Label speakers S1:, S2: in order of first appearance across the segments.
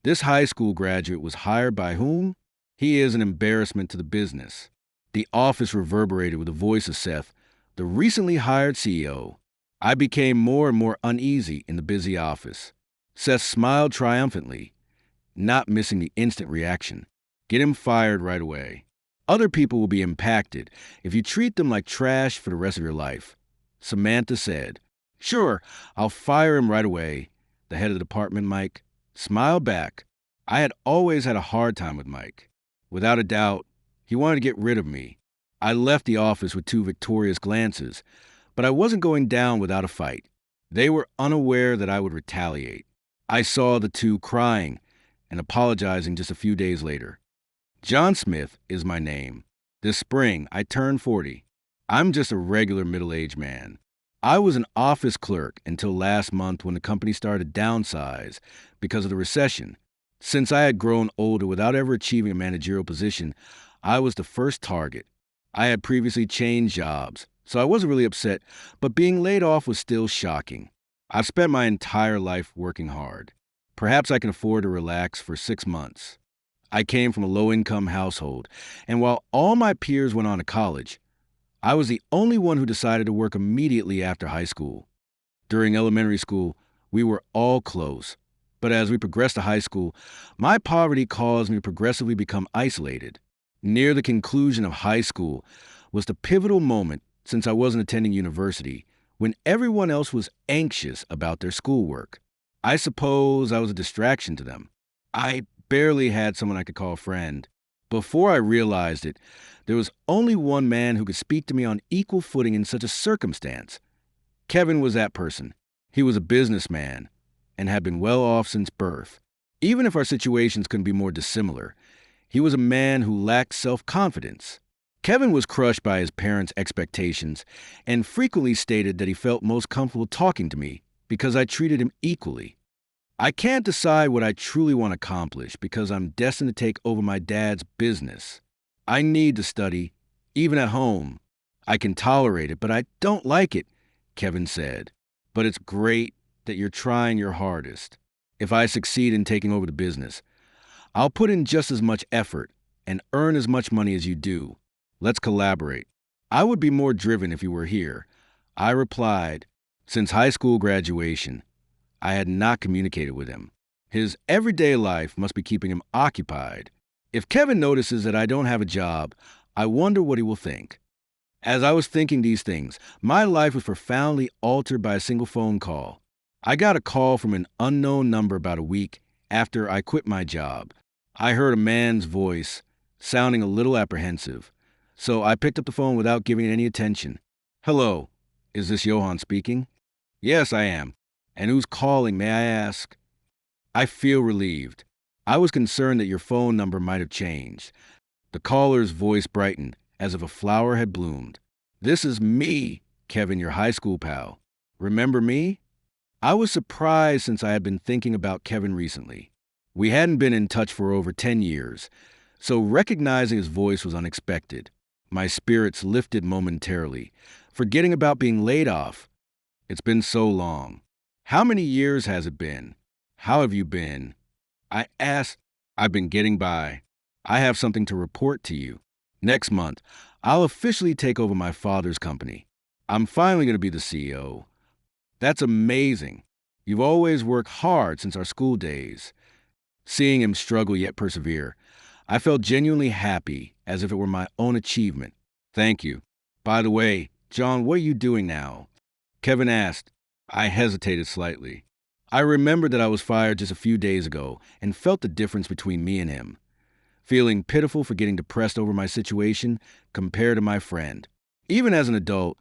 S1: This high school graduate was hired by whom? He is an embarrassment to the business. The office reverberated with the voice of Seth, the recently hired CEO. I became more and more uneasy in the busy office. Seth smiled triumphantly, not missing the instant reaction. Get him fired right away. Other people will be impacted if you treat them like trash for the rest of your life. Samantha said, Sure, I'll fire him right away. The head of the department, Mike, smiled back. I had always had a hard time with Mike. Without a doubt, he wanted to get rid of me. I left the office with 2 victorious glances, but I wasn't going down without a fight. They were unaware that I would retaliate. I saw the 2 crying and apologizing just a few days later. John Smith is my name. This spring, I turned 40. I'm just a regular middle-aged man. I was an office clerk until last month when the company started to downsize because of the recession. Since I had grown older without ever achieving a managerial position, I was the first target. I had previously changed jobs, so I wasn't really upset, but being laid off was still shocking. I've spent my entire life working hard. Perhaps I can afford to relax for 6 months. I came from a low-income household, and while all my peers went on to college, I was the only one who decided to work immediately after high school. During elementary school, we were all close, but as we progressed to high school, my poverty caused me to progressively become isolated. Near the conclusion of high school was the pivotal moment, since I wasn't attending university, when everyone else was anxious about their schoolwork. I suppose I was a distraction to them. I barely had someone I could call a friend. Before I realized it, there was only one man who could speak to me on equal footing in such a circumstance. Kevin was that person. He was a businessman and had been well off since birth. Even if our situations couldn't be more dissimilar, he was a man who lacked self-confidence. Kevin was crushed by his parents' expectations and frequently stated that he felt most comfortable talking to me because I treated him equally. I can't decide what I truly want to accomplish because I'm destined to take over my dad's business. I need to study, even at home. I can tolerate it, but I don't like it, Kevin said. But it's great that you're trying your hardest. If I succeed in taking over the business, I'll put in just as much effort and earn as much money as you do. Let's collaborate. I would be more driven if you were here. I replied, since high school graduation, I had not communicated with him. His everyday life must be keeping him occupied. If Kevin notices that I don't have a job, I wonder what he will think. As I was thinking these things, my life was profoundly altered by a single phone call. I got a call from an unknown number about a week after I quit my job. I heard a man's voice, sounding a little apprehensive, so I picked up the phone without giving it any attention. Hello, is this Johan speaking? Yes, I am. And who's calling, may I ask? I feel relieved. I was concerned that your phone number might have changed. The caller's voice brightened, as if a flower had bloomed. This is me, Kevin, your high school pal. Remember me? I was surprised since I had been thinking about Kevin recently. We hadn't been in touch for over 10 years, so recognizing his voice was unexpected. My spirits lifted momentarily, forgetting about being laid off. It's been so long. How many years has it been? How have you been? I asked. I've been getting by. I have something to report to you. Next month, I'll officially take over my father's company. I'm finally going to be the CEO. That's amazing. You've always worked hard since our school days. Seeing him struggle yet persevere, I felt genuinely happy, as if it were my own achievement. Thank you. By the way, John, what are you doing now? Kevin asked. I hesitated slightly. I remembered that I was fired just a few days ago and felt the difference between me and him. Feeling pitiful for getting depressed over my situation compared to my friend. Even as an adult,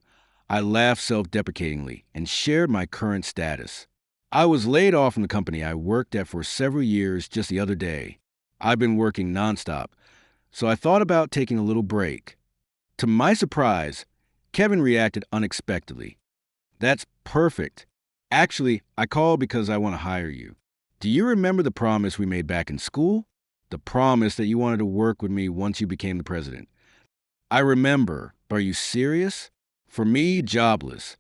S1: I laughed self-deprecatingly and shared my current status. I was laid off from the company I worked at for several years just the other day. I've been working nonstop, so I thought about taking a little break. To my surprise, Kevin reacted unexpectedly. That's perfect. Actually, I called because I want to hire you. Do you remember the promise we made back in school? The promise that you wanted to work with me once you became the president. I remember, but are you serious? For me, jobless.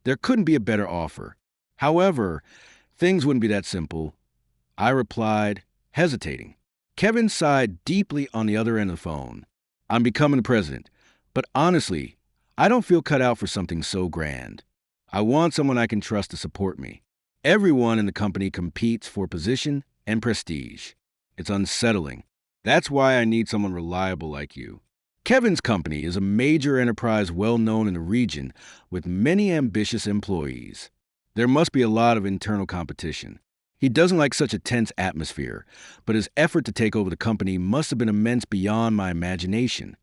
S1: There couldn't be a better offer. However, things wouldn't be that simple. I replied, hesitating. Kevin sighed deeply on the other end of the phone. I'm becoming the president, but honestly, I don't feel cut out for something so grand. I want someone I can trust to support me. Everyone in the company competes for position and prestige. It's unsettling. That's why I need someone reliable like you. Kevin's company is a major enterprise well known in the region with many ambitious employees. There must be a lot of internal competition. He doesn't like such a tense atmosphere, but his effort to take over the company must have been immense beyond my imagination.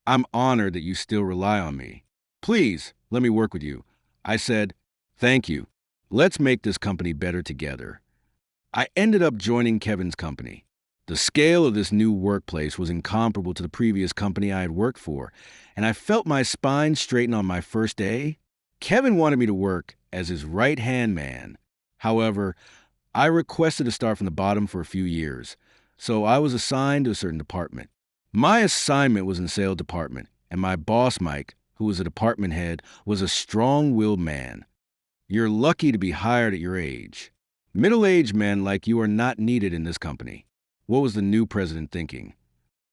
S1: I'm honored that you still rely on me. Please, let me work with you. I said, thank you. Let's make this company better together. I ended up joining Kevin's company. The scale of this new workplace was incomparable to the previous company I had worked for, and I felt my spine straighten on my first day. Kevin wanted me to work as his right-hand man. However, I requested to start from the bottom for a few years, so I was assigned to a certain department. My assignment was in the sales department, and my boss, Mike, who was a department head, was a strong-willed man. You're lucky to be hired at your age. Middle-aged men like you are not needed in this company. What was the new president thinking?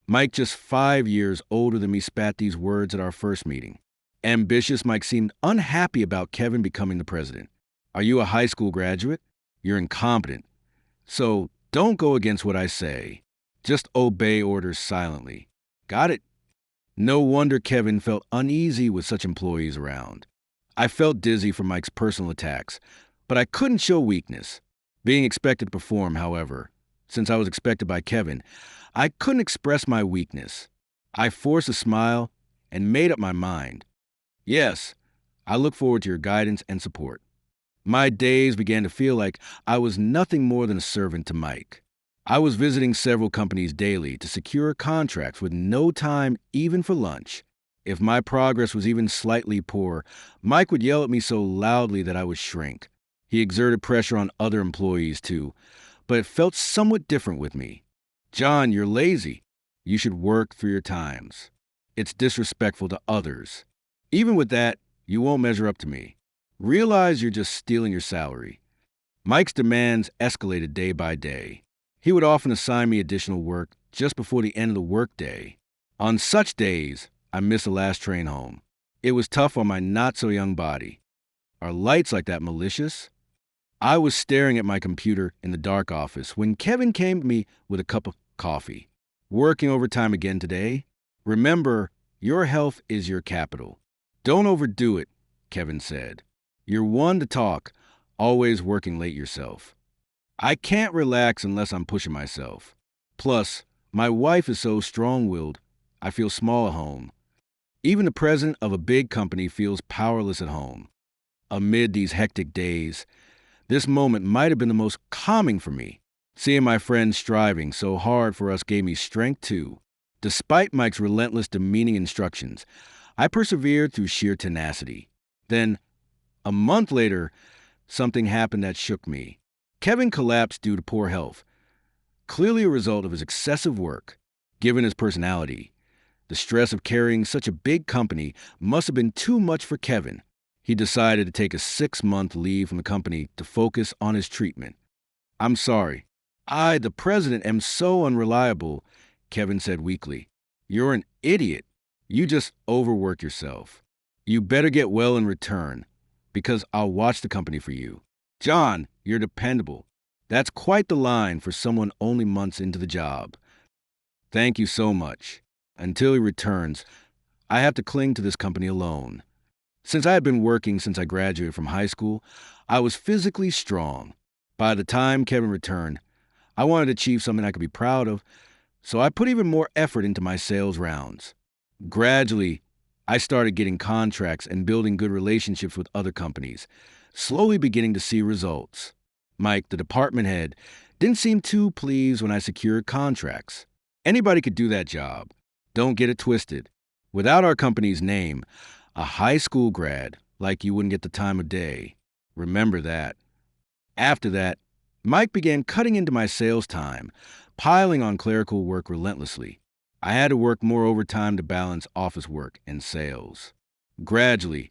S1: Mike, just 5 years older than me, spat these words at our first meeting. Ambitious Mike seemed unhappy about Kevin becoming the president. Are you a high school graduate? You're incompetent. So don't go against what I say. Just obey orders silently. Got it? No wonder Kevin felt uneasy with such employees around. I felt dizzy from Mike's personal attacks, but I couldn't show weakness. Being expected to perform, however, since I was expected by Kevin, I couldn't express my weakness. I forced a smile and made up my mind. Yes, I look forward to your guidance and support. My days began to feel like I was nothing more than a servant to Mike. I was visiting several companies daily to secure contracts with no time even for lunch. If my progress was even slightly poor, Mike would yell at me so loudly that I would shrink. He exerted pressure on other employees too, but it felt somewhat different with me. John, you're lazy. You should work through your times. It's disrespectful to others. Even with that, you won't measure up to me. Realize you're just stealing your salary. Mike's demands escalated day by day. He would often assign me additional work just before the end of the workday. On such days, I missed the last train home. It was tough on my not-so-young body. Are lights like that malicious? I was staring at my computer in the dark office when Kevin came to me with a cup of coffee. Working overtime again today? Remember, your health is your capital. Don't overdo it, Kevin said. You're one to talk, always working late yourself. I can't relax unless I'm pushing myself. Plus, my wife is so strong-willed, I feel small at home. Even the president of a big company feels powerless at home. Amid these hectic days, this moment might have been the most calming for me. Seeing my friends striving so hard for us gave me strength too. Despite Mike's relentless, demeaning instructions, I persevered through sheer tenacity. Then, a month later, something happened that shook me. Kevin collapsed due to poor health, clearly a result of his excessive work. Given his personality, the stress of carrying such a big company must have been too much for Kevin. He decided to take a 6-month leave from the company to focus on his treatment. I'm sorry. I, the president, am so unreliable, Kevin said weakly. You're an idiot. You just overwork yourself. You better get well in return, because I'll watch the company for you. John, you're dependable. That's quite the line for someone only months into the job. Thank you so much. Until he returns, I have to cling to this company alone. Since I had been working since I graduated from high school, I was physically strong. By the time Kevin returned, I wanted to achieve something I could be proud of, so I put even more effort into my sales rounds. Gradually, I started getting contracts and building good relationships with other companies, slowly beginning to see results. Mike, the department head, didn't seem too pleased when I secured contracts. Anybody could do that job. Don't get it twisted. Without our company's name, a high school grad like you wouldn't get the time of day. Remember that. After that, Mike began cutting into my sales time, piling on clerical work relentlessly. I had to work more overtime to balance office work and sales. Gradually,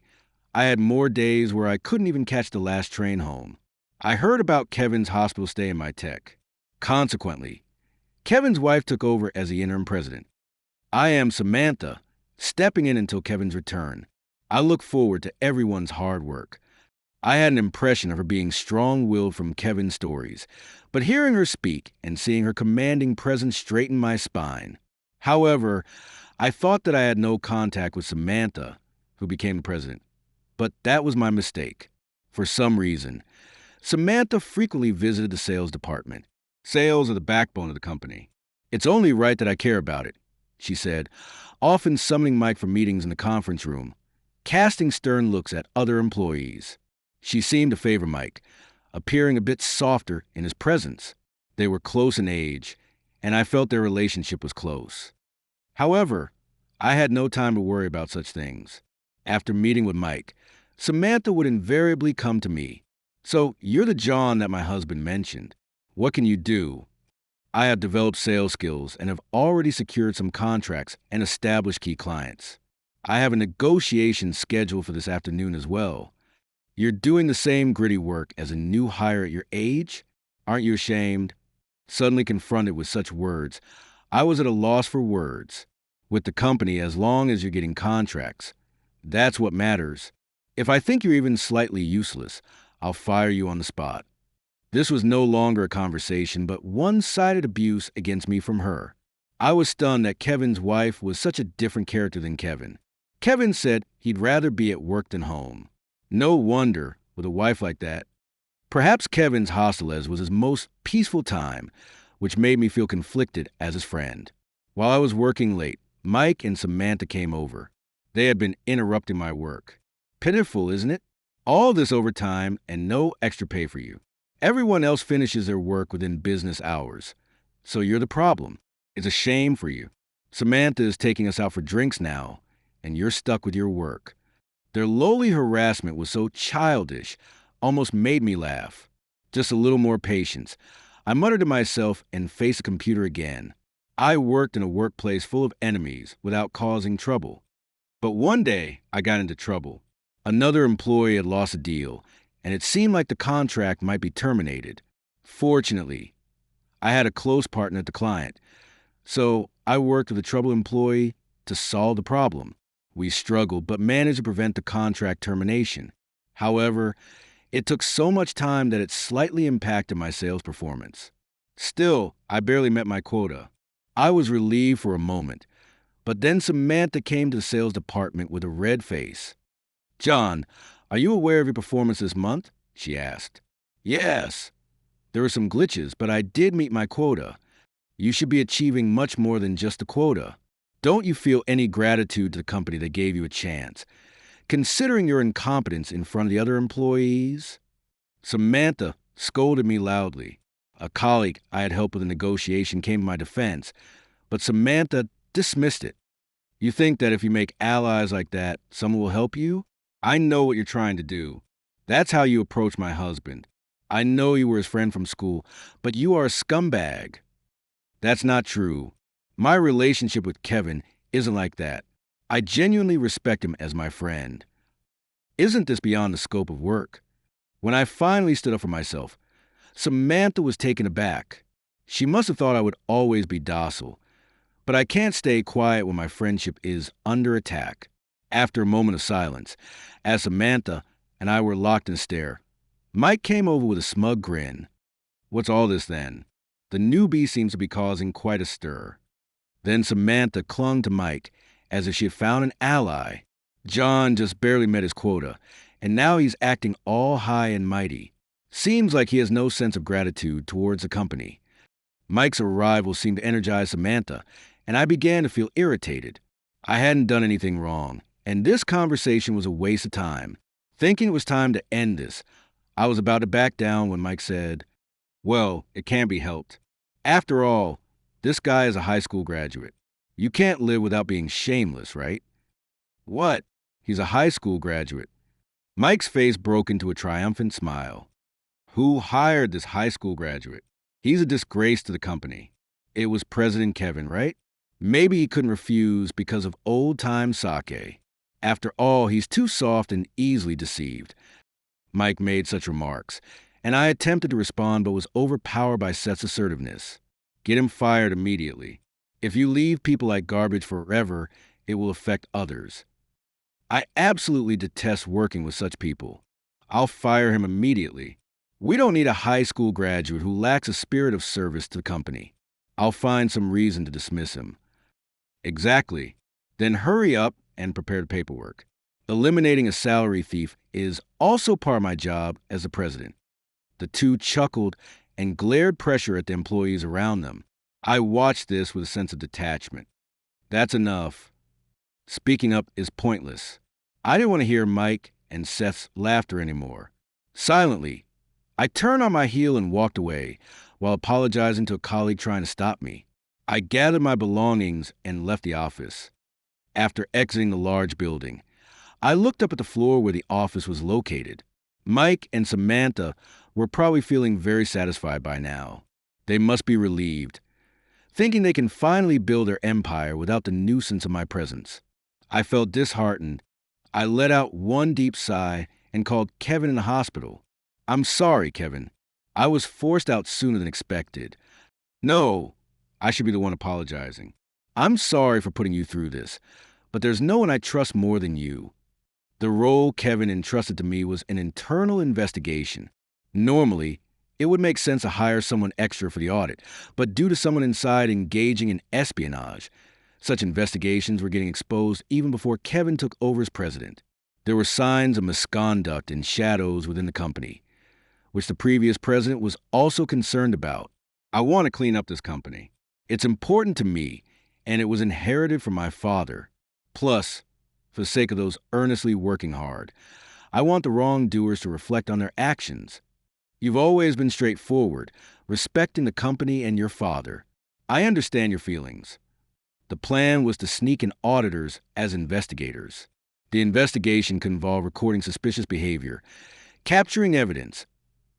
S1: I had more days where I couldn't even catch the last train home. I heard about Kevin's hospital stay in my tech. Consequently, Kevin's wife took over as the interim president. I am Samantha, stepping in until Kevin's return. I look forward to everyone's hard work. I had an impression of her being strong-willed from Kevin's stories, but hearing her speak and seeing her commanding presence straightened my spine. However, I thought that I had no contact with Samantha, who became the president. But that was my mistake. For some reason, Samantha frequently visited the sales department. Sales are the backbone of the company. It's only right that I care about it, she said, often summoning Mike for meetings in the conference room, casting stern looks at other employees. She seemed to favor Mike, appearing a bit softer in his presence. They were close in age, and I felt their relationship was close. However, I had no time to worry about such things. After meeting with Mike, Samantha would invariably come to me. So, you're the John that my husband mentioned. What can you do? I have developed sales skills and have already secured some contracts and established key clients. I have a negotiation scheduled for this afternoon as well. You're doing the same gritty work as a new hire at your age? Aren't you ashamed? Suddenly confronted with such words, I was at a loss for words. With the company, as long as you're getting contracts, that's what matters. If I think you're even slightly useless, I'll fire you on the spot. This was no longer a conversation, but one-sided abuse against me from her. I was stunned that Kevin's wife was such a different character than Kevin. Kevin said he'd rather be at work than home. No wonder, with a wife like that. Perhaps Kevin's hostelez was his most peaceful time, which made me feel conflicted as his friend. While I was working late, Mike and Samantha came over. They had been interrupting my work. Pitiful, isn't it? All this overtime and no extra pay for you. Everyone else finishes their work within business hours. So you're the problem. It's a shame for you. Samantha is taking us out for drinks now, and you're stuck with your work. Their lowly harassment was so childish, almost made me laugh. Just a little more patience. I muttered to myself and faced the computer again. I worked in a workplace full of enemies without causing trouble. But one day, I got into trouble. Another employee had lost a deal, and it seemed like the contract might be terminated. Fortunately, I had a close partner at the client, so I worked with the troubled employee to solve the problem. We struggled, but managed to prevent the contract termination. However, it took so much time that it slightly impacted my sales performance. Still, I barely met my quota. I was relieved for a moment, but then Samantha came to the sales department with a red face. "John, are you aware of your performance this month?" she asked. "Yes. There were some glitches, but I did meet my quota. You should be achieving much more than just the quota. Don't you feel any gratitude to the company that gave you a chance, considering your incompetence in front of the other employees?" Samantha scolded me loudly. A colleague I had helped with a negotiation came to my defense, but Samantha dismissed it. "You think that if you make allies like that, someone will help you? I know what you're trying to do. That's how you approach my husband. I know you were his friend from school, but you are a scumbag." "That's not true. My relationship with Kevin isn't like that. I genuinely respect him as my friend." Isn't this beyond the scope of work? When I finally stood up for myself, Samantha was taken aback. She must have thought I would always be docile. But I can't stay quiet when my friendship is under attack. After a moment of silence, as Samantha and I were locked in a stare, Mike came over with a smug grin. "What's all this then? The newbie seems to be causing quite a stir." Then Samantha clung to Mike as if she had found an ally. "John just barely met his quota, and now he's acting all high and mighty. Seems like he has no sense of gratitude towards the company." Mike's arrival seemed to energize Samantha, and I began to feel irritated. I hadn't done anything wrong, and this conversation was a waste of time. Thinking it was time to end this, I was about to back down when Mike said, "Well, it can't be helped. After all, this guy is a high school graduate. You can't live without being shameless, right?" "What? He's a high school graduate." Mike's face broke into a triumphant smile. "Who hired this high school graduate? He's a disgrace to the company. It was President Kevin, right? Maybe he couldn't refuse because of old-time sake. After all, he's too soft and easily deceived." Mike made such remarks, and I attempted to respond but was overpowered by Seth's assertiveness. Get him fired immediately. If you leave people like garbage forever, it will affect others. I absolutely detest working with such people. I'll fire him immediately. We don't need a high school graduate who lacks a spirit of service to the company. I'll find some reason to dismiss him. Exactly. Then hurry up and prepare the paperwork. Eliminating a salary thief is also part of my job as the president. The two chuckled and glared pressure at the employees around them. I watched this with a sense of detachment. That's enough. Speaking up is pointless. I didn't want to hear Mike and Seth's laughter anymore. Silently, I turned on my heel and walked away, while apologizing to a colleague trying to stop me. I gathered my belongings and left the office. After exiting the large building, I looked up at the floor where the office was located. Mike and Samantha were probably feeling very satisfied by now. They must be relieved, thinking they can finally build their empire without the nuisance of my presence. I felt disheartened. I let out one deep sigh and called Kevin in the hospital. I'm sorry, Kevin. I was forced out sooner than expected. No, I should be the one apologizing. I'm sorry for putting you through this, but there's no one I trust more than you. The role Kevin entrusted to me was an internal investigation. Normally, it would make sense to hire someone extra for the audit, but due to someone inside engaging in espionage, such investigations were getting exposed even before Kevin took over as president. There were signs of misconduct and shadows within the company, which the previous president was also concerned about. I want to clean up this company. It's important to me, and it was inherited from my father. Plus, for the sake of those earnestly working hard, I want the wrongdoers to reflect on their actions. You've always been straightforward, respecting the company and your father. I understand your feelings. The plan was to sneak in auditors as investigators. The investigation could involve recording suspicious behavior, capturing evidence,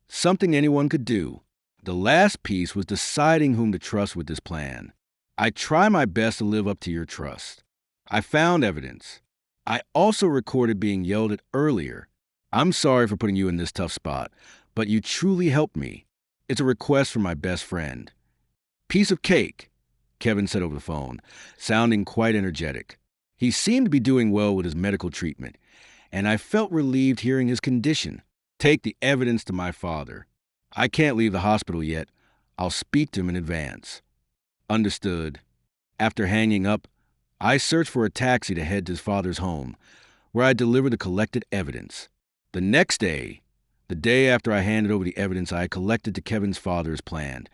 S1: something anyone could do. The last piece was deciding whom to trust with this plan. I try my best to live up to your trust. I found evidence. I also recorded being yelled at earlier. I'm sorry for putting you in this tough spot, but you truly helped me. It's a request from my best friend. Piece of cake, Kevin said over the phone, sounding quite energetic. He seemed to be doing well with his medical treatment, and I felt relieved hearing his condition. Take the evidence to my father. I can't leave the hospital yet. I'll speak to him in advance. Understood. After hanging up, I searched for a taxi to head to his father's home, where I delivered the collected evidence. The next day, the day after I handed over the evidence I had collected to Kevin's father as planned,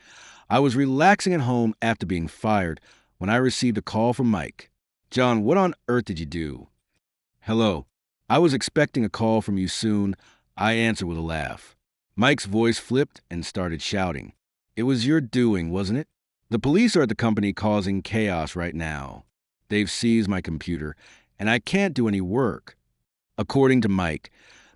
S1: I was relaxing at home after being fired when I received a call from Mike. John, what on earth did you do? Hello. I was expecting a call from you soon, I answered with a laugh. Mike's voice flipped and started shouting. It was your doing, wasn't it? The police are at the company causing chaos right now. They've seized my computer, and I can't do any work. According to Mike,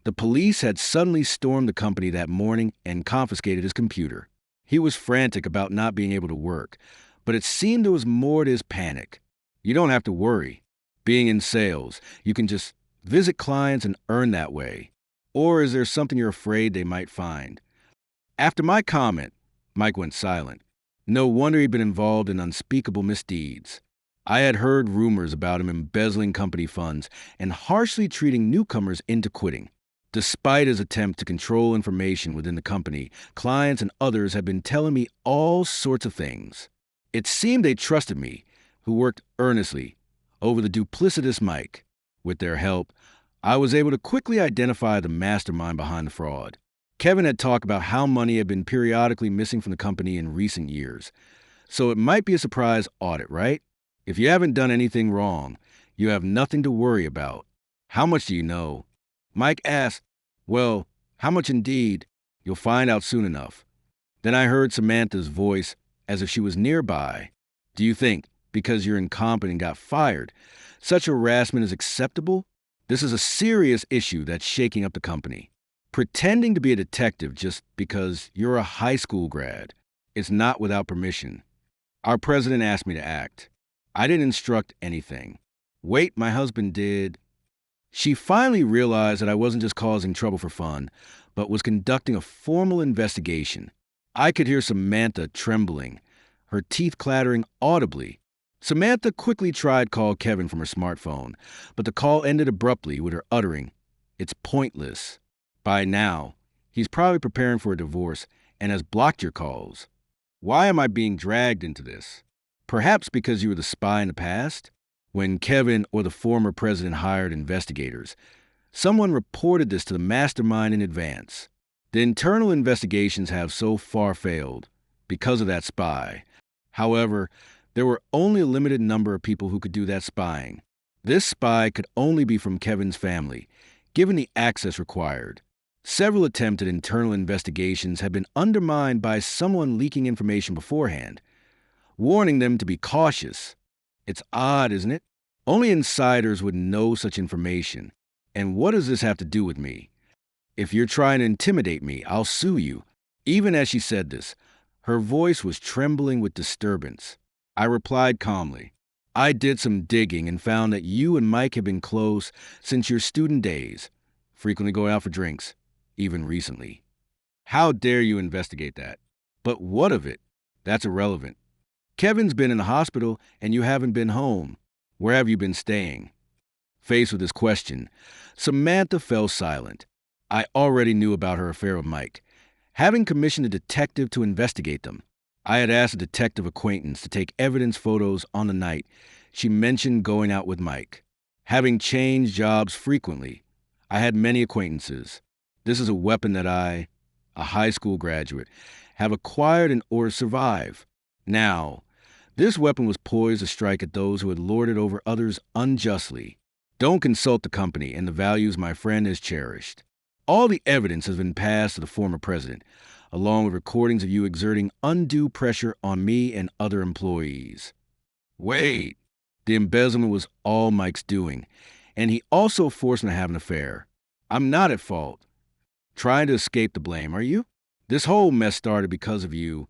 S1: the police had suddenly stormed the company that morning and confiscated his computer. He was frantic about not being able to work, but it seemed there was more to his panic. You don't have to worry. Being in sales, you can just visit clients and earn that way. Or is there something you're afraid they might find? After my comment, Mike went silent. No wonder he'd been involved in unspeakable misdeeds. I had heard rumors about him embezzling company funds and harshly treating newcomers into quitting. Despite his attempt to control information within the company, clients and others had been telling me all sorts of things. It seemed they trusted me, who worked earnestly, over the duplicitous Mike. With their help, I was able to quickly identify the mastermind behind the fraud. Kevin had talked about how money had been periodically missing from the company in recent years. So it might be a surprise audit, right? If you haven't done anything wrong, you have nothing to worry about. How much do you know? Mike asked. Well, how much indeed? You'll find out soon enough. Then I heard Samantha's voice as if she was nearby. Do you think, because you're incompetent and got fired, such harassment is acceptable? This is a serious issue that's shaking up the company. Pretending to be a detective just because you're a high school grad is not without permission. Our president asked me to act. I didn't instruct anything. Wait, my husband did. She finally realized that I wasn't just causing trouble for fun, but was conducting a formal investigation. I could hear Samantha trembling, her teeth clattering audibly. Samantha quickly tried to call Kevin from her smartphone, but the call ended abruptly with her uttering, "It's pointless." By now, he's probably preparing for a divorce and has blocked your calls. Why am I being dragged into this? Perhaps because you were the spy in the past? When Kevin or the former president hired investigators, someone reported this to the mastermind in advance. The internal investigations have so far failed because of that spy. However, there were only a limited number of people who could do that spying. This spy could only be from Kevin's family, given the access required. Several attempted internal investigations have been undermined by someone leaking information beforehand, warning them to be cautious. It's odd, isn't it? Only insiders would know such information. And what does this have to do with me? If you're trying to intimidate me, I'll sue you. Even as she said this, her voice was trembling with disturbance. I replied calmly, I did some digging and found that you and Mike have been close since your student days, frequently going out for drinks, even recently. How dare you investigate that? But what of it? That's irrelevant. Kevin's been in the hospital and you haven't been home. Where have you been staying? Faced with this question, Samantha fell silent. I already knew about her affair with Mike, having commissioned a detective to investigate them. I had asked a detective acquaintance to take evidence photos on the night she mentioned going out with Mike. Having changed jobs frequently, I had many acquaintances. This is a weapon that I, a high school graduate, have acquired in order to survive. Now, this weapon was poised to strike at those who had lorded over others unjustly. Don't consult the company and the values my friend has cherished. All the evidence has been passed to the former president, along with recordings of you exerting undue pressure on me and other employees. Wait, the embezzlement was all Mike's doing, and he also forced me to have an affair. I'm not at fault. Trying to escape the blame, are you? This whole mess started because of you.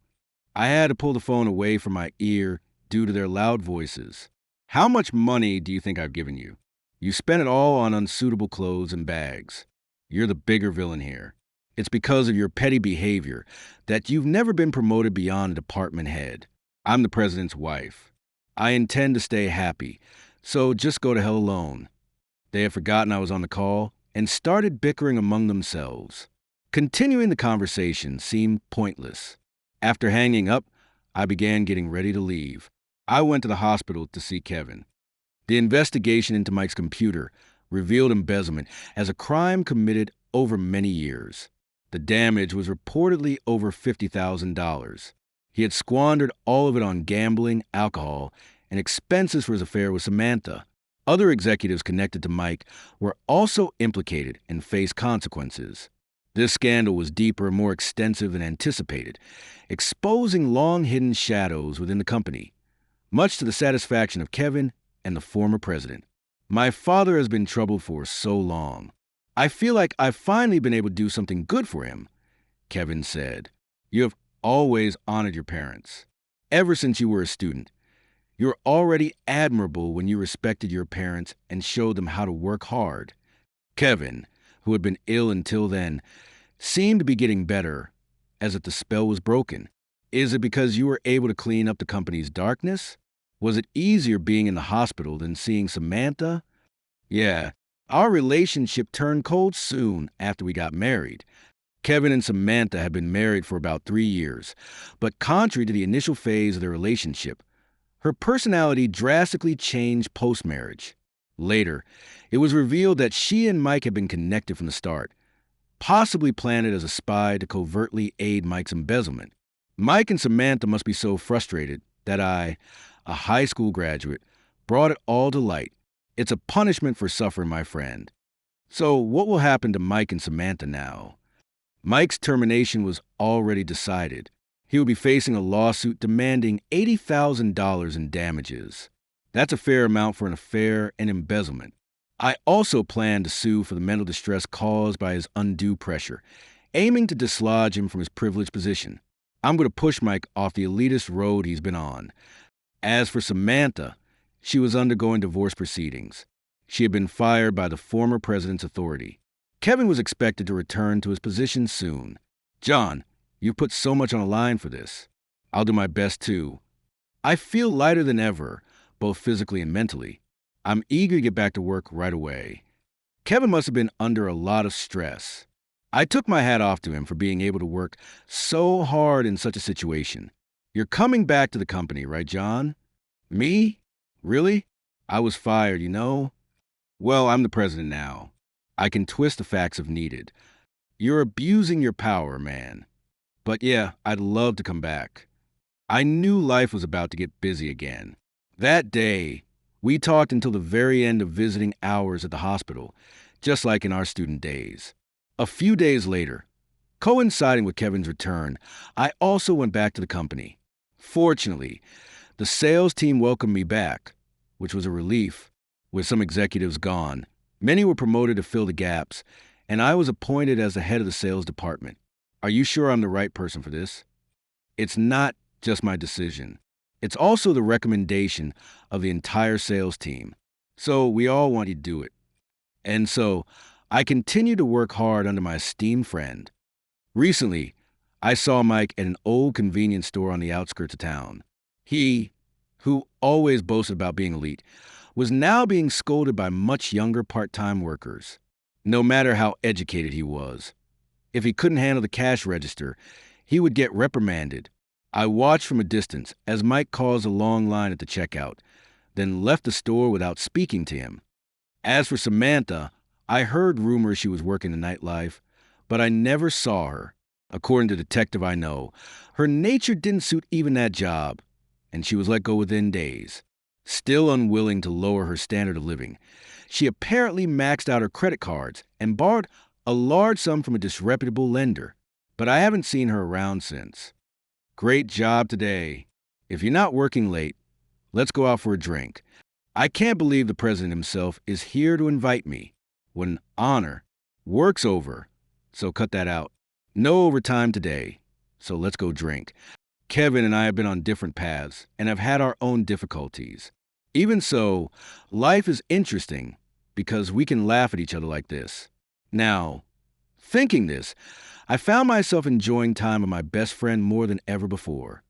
S1: I had to pull the phone away from my ear due to their loud voices. How much money do you think I've given you? You spent it all on unsuitable clothes and bags. You're the bigger villain here. It's because of your petty behavior that you've never been promoted beyond a department head. I'm the president's wife. I intend to stay happy, so just go to hell alone. They had forgotten I was on the call and started bickering among themselves. Continuing the conversation seemed pointless. After hanging up, I began getting ready to leave. I went to the hospital to see Kevin. The investigation into Mike's computer revealed embezzlement as a crime committed over many years. The damage was reportedly over $50,000. He had squandered all of it on gambling, alcohol, and expenses for his affair with Samantha. Other executives connected to Mike were also implicated and faced consequences. This scandal was deeper and more extensive than anticipated, exposing long-hidden shadows within the company, much to the satisfaction of Kevin and the former president. My father has been troubled for so long. I feel like I've finally been able to do something good for him, Kevin said. You have always honored your parents. Ever since you were a student, you were already admirable when you respected your parents and showed them how to work hard. Kevin, who had been ill until then, seemed to be getting better, as if the spell was broken. Is it because you were able to clean up the company's darkness? Was it easier being in the hospital than seeing Samantha? Yeah, our relationship turned cold soon after we got married. Kevin and Samantha had been married for about 3 years, but contrary to the initial phase of their relationship, her personality drastically changed post-marriage. Later, it was revealed that she and Mike had been connected from the start, possibly planted as a spy to covertly aid Mike's embezzlement. Mike and Samantha must be so frustrated that I, a high school graduate, brought it all to light. It's a punishment for suffering, my friend. So what will happen to Mike and Samantha now? Mike's termination was already decided. He will be facing a lawsuit demanding $80,000 in damages. That's a fair amount for an affair and embezzlement. I also plan to sue for the mental distress caused by his undue pressure, aiming to dislodge him from his privileged position. I'm going to push Mike off the elitist road he's been on. As for Samantha, she was undergoing divorce proceedings. She had been fired by the former president's authority. Kevin was expected to return to his position soon. John, you've put so much on the line for this. I'll do my best too. I feel lighter than ever, both physically and mentally. I'm eager to get back to work right away. Kevin must have been under a lot of stress. I took my hat off to him for being able to work so hard in such a situation. You're coming back to the company, right, John? Me? Really? I was fired, you know? Well, I'm the president now. I can twist the facts if needed. You're abusing your power, man. But yeah, I'd love to come back. I knew life was about to get busy again. That day, we talked until the very end of visiting hours at the hospital, just like in our student days. A few days later, coinciding with Kevin's return, I also went back to the company. Fortunately, the sales team welcomed me back, which was a relief. With some executives gone, many were promoted to fill the gaps, and I was appointed as the head of the sales department. Are you sure I'm the right person for this? It's not just my decision. It's also the recommendation of the entire sales team. So we all want you to do it. And so I continue to work hard under my esteemed friend. Recently, I saw Mike at an old convenience store on the outskirts of town. He, who always boasted about being elite, was now being scolded by much younger part-time workers, no matter how educated he was. If he couldn't handle the cash register, he would get reprimanded. I watched from a distance as Mike caused a long line at the checkout, then left the store without speaking to him. As for Samantha, I heard rumors she was working the nightlife, but I never saw her. According to a detective I know, her nature didn't suit even that job, and she was let go within days. Still unwilling to lower her standard of living, she apparently maxed out her credit cards and borrowed a large sum from a disreputable lender, but I haven't seen her around since. Great job today. If you're not working late, let's go out for a drink. I can't believe the president himself is here to invite me. When honor, work's over, so cut that out. No overtime today, so let's go drink. Kevin and I have been on different paths and have had our own difficulties. Even so, life is interesting because we can laugh at each other like this. Now, thinking this, I found myself enjoying time with my best friend more than ever before.